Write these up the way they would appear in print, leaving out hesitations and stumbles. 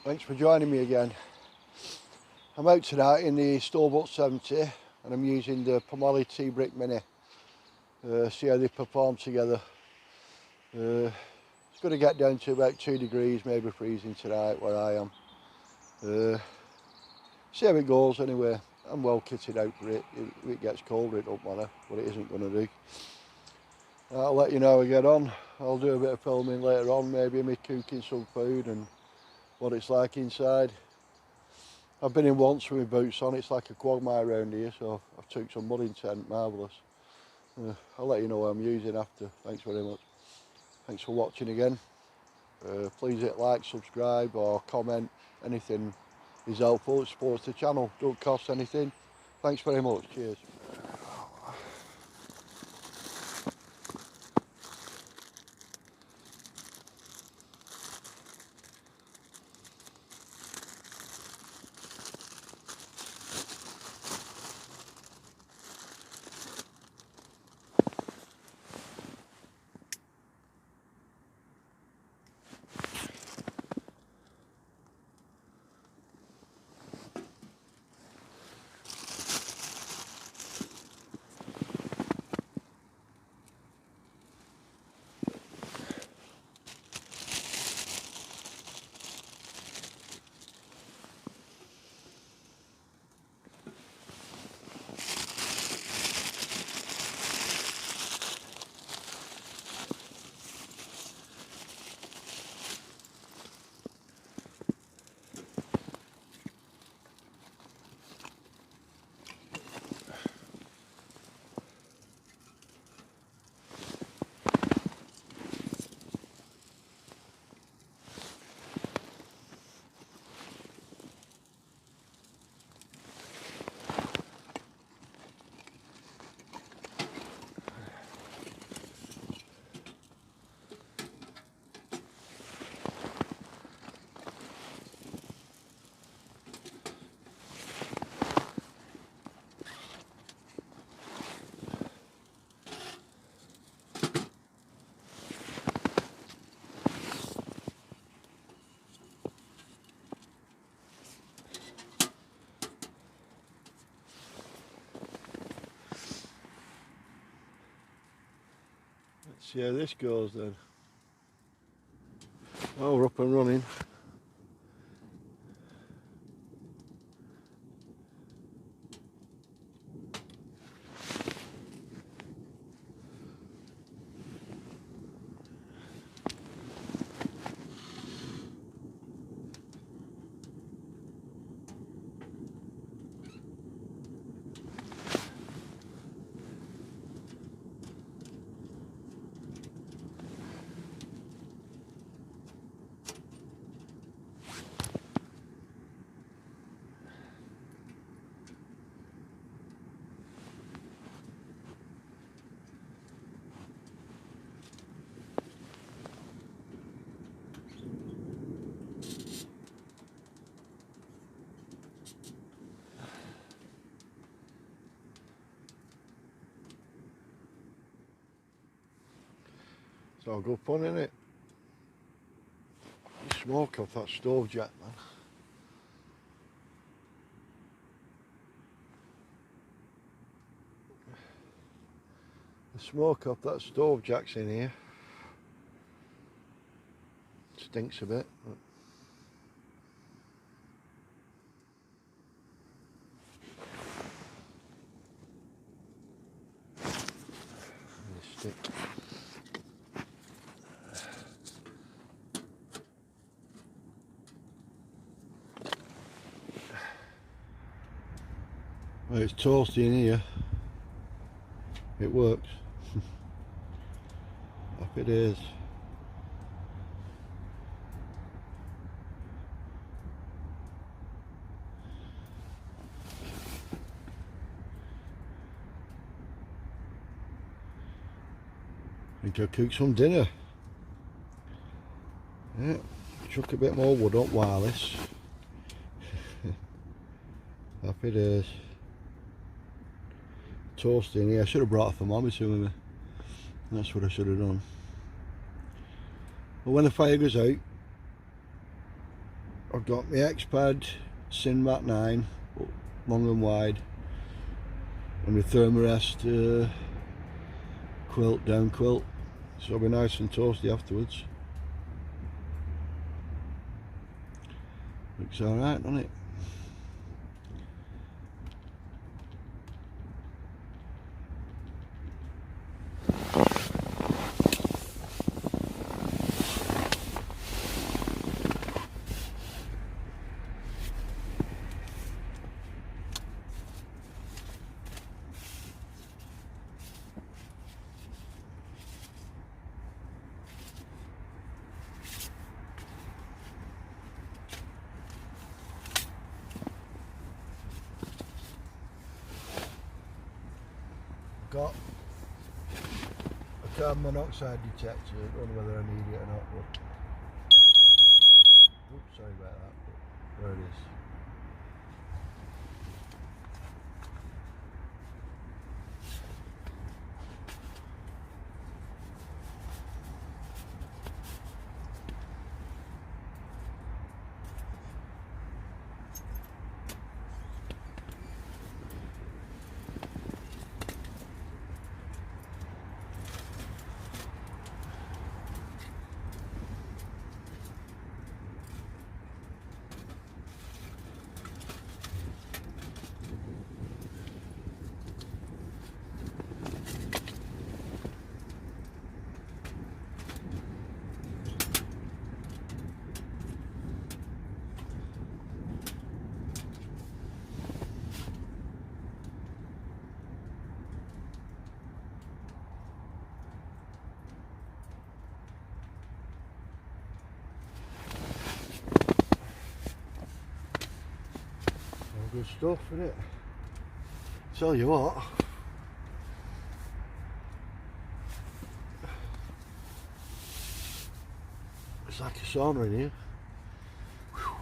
Thanks for joining me again. I'm out tonight in the Storebutt 70 and I'm using the Pomoly T-Brick Mini. See how they perform together. It's going to get down to about 2 degrees, maybe freezing tonight where I am. See how it goes anyway. I'm well kitted out for it. If it gets colder it don't matter, but it isn't going to do. I'll let you know how I get on. I'll do a bit of filming later on, maybe me cooking some food and what it's like inside. I've been in once with my boots on. It's like a quagmire around here, so I've took some mud in tent, marvellous. I'll let you know what I'm using after. Thanks very much. Thanks for watching again. Please hit like, subscribe or comment. Anything is helpful. It supports the channel. Don't cost anything. Thanks very much. Cheers. Let's see how this goes then. Oh, we're up and running. It's all good fun, isn't it? Smoke off that stove jack, man. The smoke off that stove jack's in here. Stinks a bit. But stick. Well, it's toasty in here. It works. Happy days. I think I'll cook some dinner. Yeah, chuck a bit more wood up wireless. Happy days. Toasting here. I should have brought a thermometer with me. That's what I should have done. But when the fire goes out, I've got my X-Pad Sinmat 9, long and wide, and my Thermarest quilt, down quilt, so it'll be nice and toasty afterwards. Looks alright, doesn't it? Got a carbon monoxide detector. I don't know whether I need it or not, but oops, sorry about that, but there it is. Good stuff, isn't it? Tell you what, it's like a sauna in here. Whew.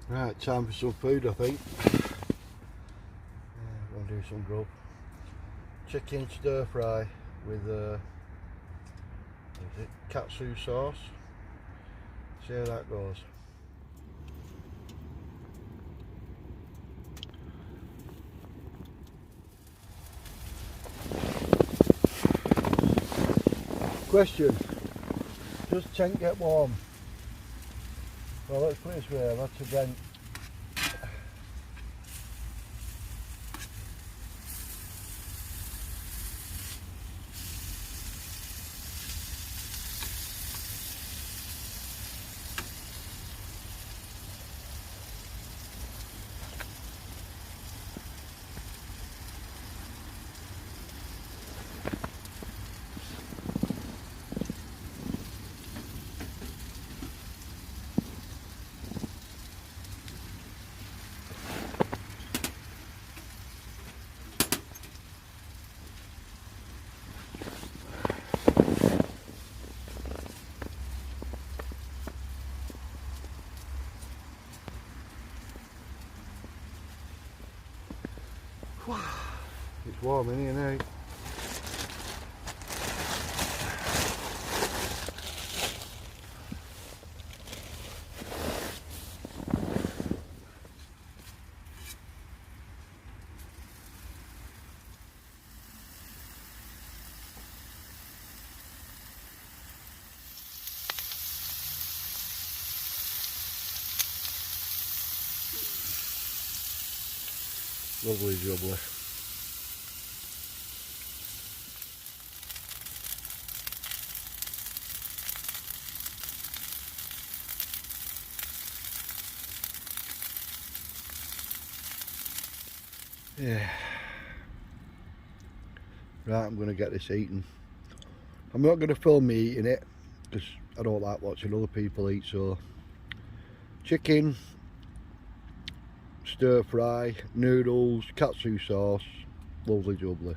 Right, time for some food, I think. I'm going to do some grub. Chicken stir fry with is it katsu sauce. See how that goes. Question, does tent get warm? Well, let's put it this way, I've had to rent it's warm in here now. Lovely jubbly. Yeah. Right, I'm going to get this eaten. I'm not going to film me eating it because I don't like watching other people eat. So chicken, stir fry, noodles, katsu sauce, lovely jubbly.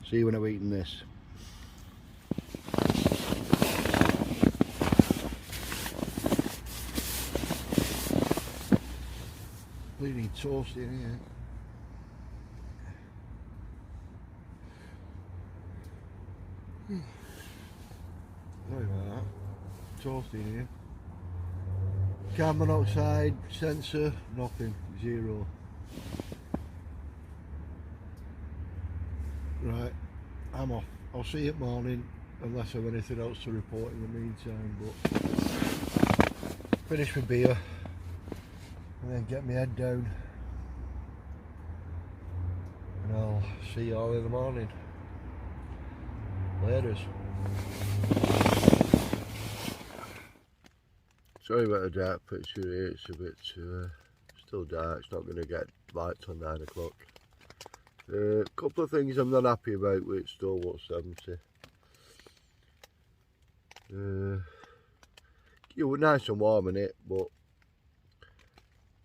See you when I'm eating this. bleeding toasty in here. Sorry about that. Toasty in here. Carbon monoxide sensor, nothing, 0. Right, I'm off. I'll see you at morning unless I have anything else to report in the meantime, but finish my beer and then get my head down and I'll see you all in the morning. Laters. Sorry about the dark picture here, it's a bit still dark, it's not going to get light till 9 o'clock. A couple of things I'm not happy about with Stalwart 70. It was nice and warm in it, but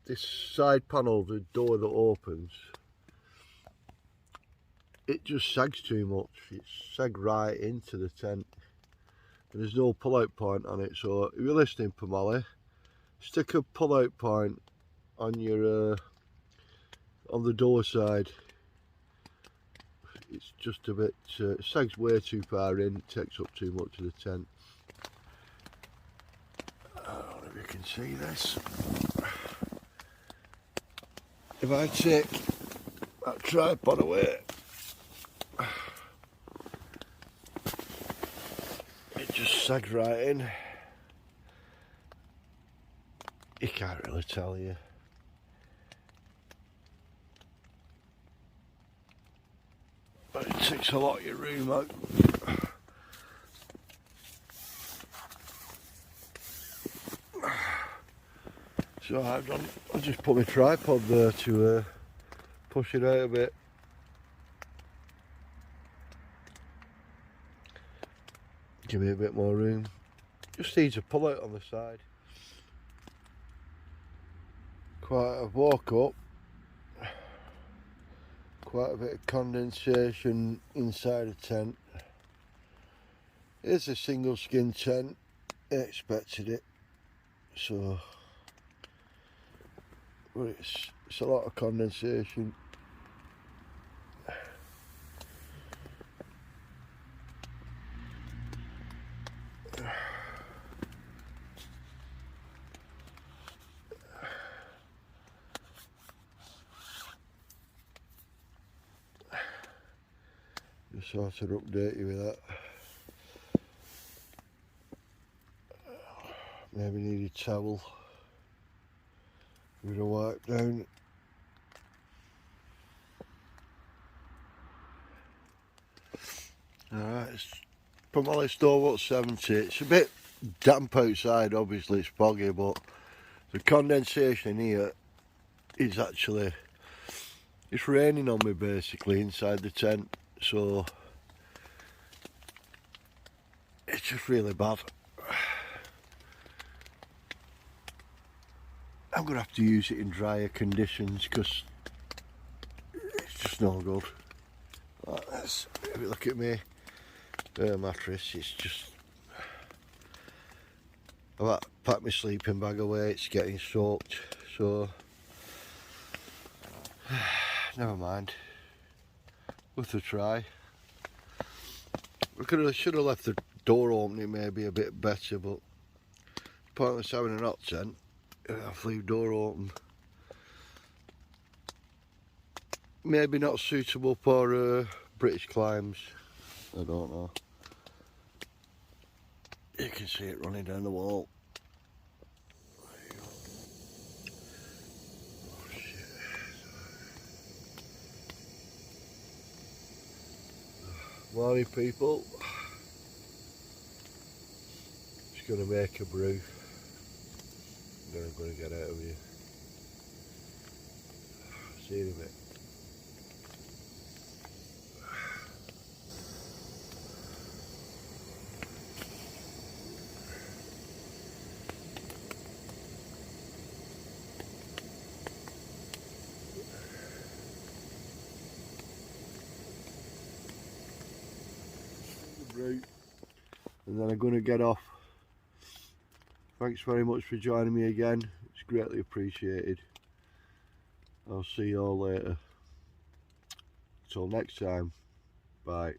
this side panel, the door that opens, it just sags too much. It's sagged right into the tent. And there's no pull-out point on it, so if you're listening, Pomoly, stick a pull-out point on your on the door side. It's just a bit sags way too far in, takes up too much of the tent. I don't know if you can see this. If I take that tripod away, it just sags right in. You can't really tell you. But it takes a lot of your room out. So I've done, I just put my tripod there to push it out a bit. Give me a bit more room. Just needs a pull out on the side. I've woke up. Quite a bit of condensation inside the tent. It's a single skin tent. I expected it. So, but it's a lot of condensation. Just sort of update you with that. Maybe need a towel. Give it a wipe down. Alright, it's Pomoly Stalwart 70. It's a bit damp outside, obviously it's foggy, but the condensation in here is actually, it's raining on me basically inside the tent, so it's just really bad. I'm going to have to use it in drier conditions because it's just no good. Like this. If you look at me mattress, it's just, I've packed my sleeping bag away, it's getting soaked, so never mind, worth a try. Should have left the door opening maybe a bit better, but pointless having an hot tent. I'll leave door open. Maybe not suitable for British climbs. I don't know. You can see it running down the wall. There you go. Oh shit. Morning people. Just gonna make a brew. I'm going to get out of here. See you in a bit. And then I'm going to get off. Thanks very much for joining me again, it's greatly appreciated. I'll see you all later. Till next time, bye.